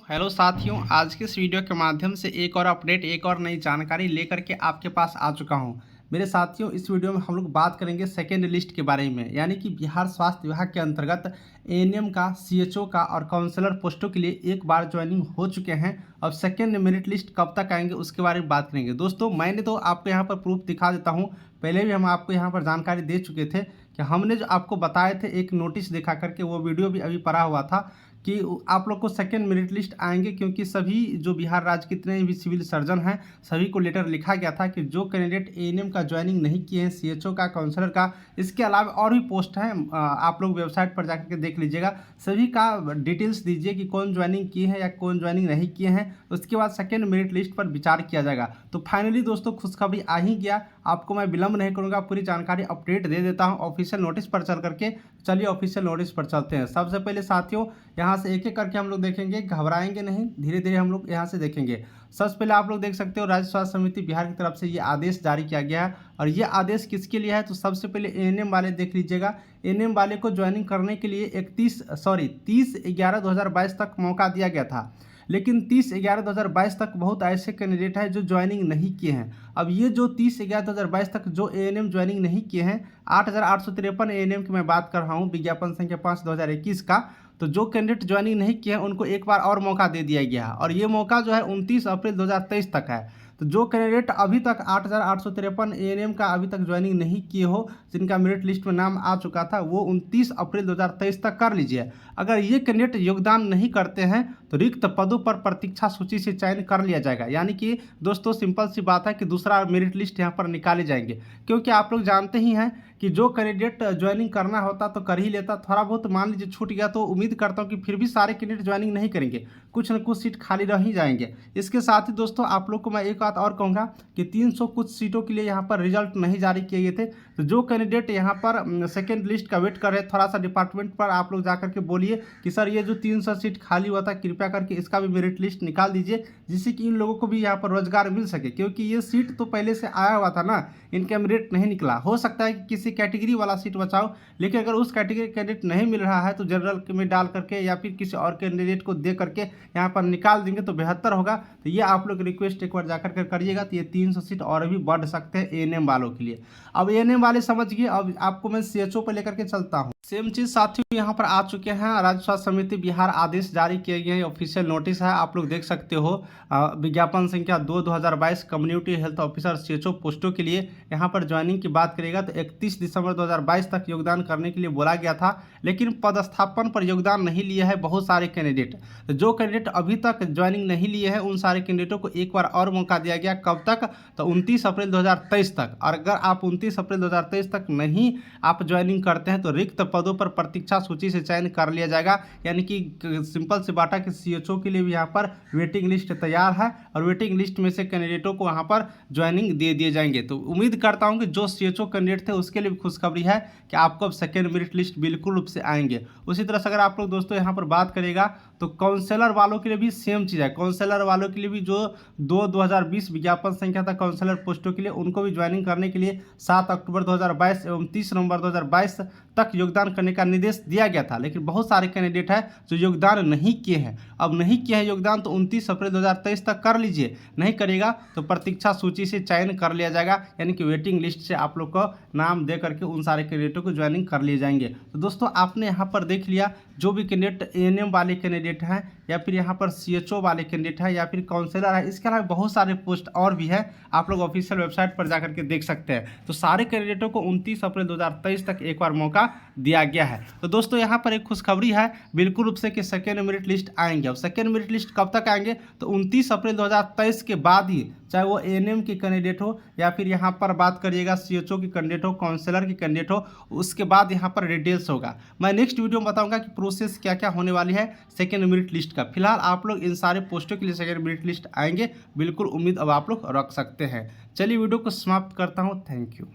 Hello साथियों, आज के इस वीडियो के माध्यम से एक और अपडेट, एक और नई जानकारी लेकर के आपके पास आ चुका हूं। मेरे साथियों, इस वीडियो में हम लोग बात करेंगे सेकेंड लिस्ट के बारे में, यानी कि बिहार स्वास्थ्य विभाग के अंतर्गत एएनएम का, सीएचओ का और काउंसलर पोस्टों के लिए एक बार ज्वाइनिंग हो चुके हैं। अब सेकेंड मेरिट लिस्ट कब तक आएंगे उसके बारे में बात करेंगे। दोस्तों, मैंने तो आपको यहाँ पर प्रूफ दिखा देता हूँ। पहले भी हम आपको यहाँ पर जानकारी दे चुके थे कि हमने जो आपको बताए थे एक नोटिस दिखा करके, वो वीडियो भी अभी पड़ा हुआ था कि आप लोग को सेकेंड मेरिट लिस्ट आएंगे, क्योंकि सभी जो बिहार राज्य के जितने भी सिविल सर्जन हैं सभी को लेटर लिखा गया था कि जो कैंडिडेट एएनएम का ज्वाइनिंग नहीं किए हैं, सीएचओ का, काउंसलर का, इसके अलावा और भी पोस्ट हैं, आप लोग वेबसाइट पर जाकर के देख लीजिएगा। सभी का डिटेल्स दीजिए कि कौन ज्वाइनिंग किए हैं या कौन ज्वाइनिंग नहीं किए हैं। उसके बाद सेकेंड मेरिट लिस्ट पर विचार किया जाएगा। तो फाइनली दोस्तों, खुशखबरी आ ही गया। आपको मैं विलंब नहीं करूँगा, पूरी जानकारी अपडेट दे देता हूँ ऑफिशियल नोटिस पर चल करके। चलिए ऑफिशियल नोटिस पर चलते हैं। सबसे पहले साथियों, यहाँ से एक एक करके हम लोग देखेंगे, घबराएंगे नहीं, धीरे धीरे हम लोग यहाँ से देखेंगे। सबसे पहले आप लोग देख सकते हो, राज्य स्वास्थ्य समिति बिहार की तरफ से ये आदेश जारी किया गया है। और ये आदेश किसके लिए है? तो सबसे पहले एएनएम वाले देख लीजिएगा। एएनएम वाले को ज्वाइनिंग करने के लिए 30/11/2022 तक मौका दिया गया था, लेकिन 30/11/2022 तक बहुत ऐसे कैंडिडेट हैं जो ज्वाइनिंग नहीं किए हैं। अब ये जो 30/11/2022 तक जो एएनएम ज्वाइनिंग नहीं किए हैं, 8,853 एएनएम की मैं बात कर रहा हूँ, विज्ञापन संख्या 5/2021 का। तो जो कैंडिडेट ज्वाइनिंग नहीं किए हैं उनको एक बार और मौका दे दिया गया है, और ये मौका जो है 29 अप्रैल 2023 तक है। तो जो कैंडिडेट अभी तक 8,853 एएनएम का अभी तक ज्वाइनिंग नहीं किए हो, जिनका मेरिट लिस्ट में नाम आ चुका था, वो 29 अप्रैल 2023 तक कर लीजिए। अगर ये कैंडिडेट योगदान नहीं करते हैं तो रिक्त पदों पर प्रतीक्षा सूची से चयन कर लिया जाएगा। यानी कि दोस्तों, सिंपल सी बात है कि दूसरा मेरिट लिस्ट यहाँ पर निकाले जाएंगे, क्योंकि आप लोग जानते ही हैं कि जो कैंडिडेट ज्वाइनिंग करना होता तो कर ही लेता। थोड़ा बहुत मान लीजिए छूट गया, तो उम्मीद करता हूँ कि फिर भी सारे कैंडिडेट ज्वाइनिंग नहीं करेंगे, कुछ न कुछ सीट खाली रह ही जाएंगे। इसके साथ ही दोस्तों, आप लोग को मैं एक बात और कहूँगा कि 300 कुछ सीटों के लिए यहाँ पर रिजल्ट नहीं जारी किए गए थे। तो जो कैंडिडेट यहाँ पर सेकेंड लिस्ट का वेट कर रहे हैं, थोड़ा सा डिपार्टमेंट पर आप लोग जाकर के बोलिए कि सर ये जो 300 सीट खाली हुआ था, कृपया करके इसका भी मेरिट लिस्ट निकाल दीजिए, जिससे कि इन लोगों को भी यहाँ पर रोजगार मिल सके। क्योंकि ये सीट तो पहले से आया हुआ था ना, इनका मेरिट नहीं निकला। हो सकता है कि किसी कैटेगरी वाला सीट बचाओ, लेकिन अगर उस कैटेगरी कैंडिडेट नहीं मिल रहा है तो जनरल में डाल करके या फिर किसी और कैंडिडेट को दे करके यहाँ पर निकाल देंगे तो बेहतर होगा। तो ये आप लोग रिक्वेस्ट एक बार जाकर कर करिएगा, तो ये 300 सीट और भी बढ़ सकते हैं एएनएम वालों के लिए। अब एएनएम वाले समझ गए। अब आपको मैं सीएचओ पर लेकर के चलता हूँ। सेम चीज साथियों यहाँ पर आ चुके हैं। राज्य स्वास्थ्य समिति बिहार आदेश जारी किए गए हैं, ऑफिशियल नोटिस है, आप लोग देख सकते हो। विज्ञापन संख्या 2/2022 कम्युनिटी हेल्थ ऑफिसर सीएचओ पोस्टों के लिए यहाँ पर ज्वाइनिंग की बात करेगा तो 31 दिसंबर 2022 तक योगदान करने के लिए बोला गया था, लेकिन पदस्थापन पर योगदान नहीं लिया है बहुत सारे कैंडिडेट। तो जो कैंडिडेट अभी तक ज्वाइनिंग नहीं लिए हैं, उन सारे कैंडिडेटों को एक बार और मौका दिया गया। कब तक? तो 29 अप्रैल 2023 तक। और अगर आप 29 अप्रैल 2023 तक नहीं आप ज्वाइनिंग करते हैं तो रिक्त पदों पर प्रतीक्षा सूची से चयन कर लिया जाएगा। यानी कि सिंपल सी बात है कि सीएचओ के लिए भी यहाँ पर वेटिंग लिस्ट तैयार है, और वेटिंग लिस्ट में से कैंडिडेटों को वहाँ पर ज्वाइनिंग दे दिए जाएंगे। तो उम्मीद करता हूँ कि जो सीएचओ कैंडिडेट थे उसके लिए भी खुशखबरी है कि आपको अब सेकेंड मेरिट लिस्ट बिल्कुल रूप से आएंगे। उसी तरह से अगर आप लोग दोस्तों यहाँ पर बात करेगा तो काउंसलर वालों के लिए भी सेम चीज़ है। काउंसलर वालों के लिए भी जो 2020 विज्ञापन संख्या था काउंसलर पोस्टों के लिए, उनको भी ज्वाइनिंग करने के लिए 7 अक्टूबर 2022 एवं 30 नवंबर 2022 तक योगदान करने का निर्देश दिया गया था। लेकिन बहुत सारे कैंडिडेट हैं जो योगदान नहीं किए हैं। अब नहीं किया है योगदान तो 29 अप्रैल 2023 तक कर लीजिए, नहीं करेगा तो प्रतीक्षा सूची से चयन कर लिया जाएगा। यानी कि वेटिंग लिस्ट से आप लोग को नाम दे करके उन सारे कैंडिडेटों को ज्वाइनिंग कर लिए जाएंगे। तो दोस्तों, आपने यहाँ पर देख लिया, जो भी कैंडिडेट एएनएम वाले कैंडिडेट हैं, या फिर यहाँ पर सीएचओ वाले कैंडिडेट है, या फिर काउंसलर है, इसके अलावा बहुत सारे पोस्ट और भी है, आप लोग ऑफिशियल वेबसाइट पर जाकर के देख सकते हैं। तो सारे कैंडिडेटों को 29 अप्रैल 2023 तक एक बार मौका दिया गया है। तो दोस्तों, यहाँ पर एक खुशखबरी है बिल्कुल रूप से कि सेकेंड मेरिट लिस्ट आएंगे। अब सेकेंड मेरिट लिस्ट कब तक आएंगे? तो 29 अप्रैल 2023 के बाद ही, चाहे वो एएनएम की कैंडिडेट हो या फिर यहाँ पर बात करिएगा सीएचओ की कैंडिडेट हो, काउंसलर की कैंडिडेट हो, उसके बाद यहाँ पर डिटेल्स होगा। मैं नेक्स्ट वीडियो में बताऊंगा कि प्रोसेस क्या क्या होने वाली है सेकेंड मेरिट लिस्ट का। फिलहाल आप लोग इन सारे पोस्टों के लिए सेकेंड मेरिट लिस्ट आएंगे, बिल्कुल उम्मीद अब आप लोग रख सकते हैं। चलिए वीडियो को समाप्त करता हूँ। Thank you.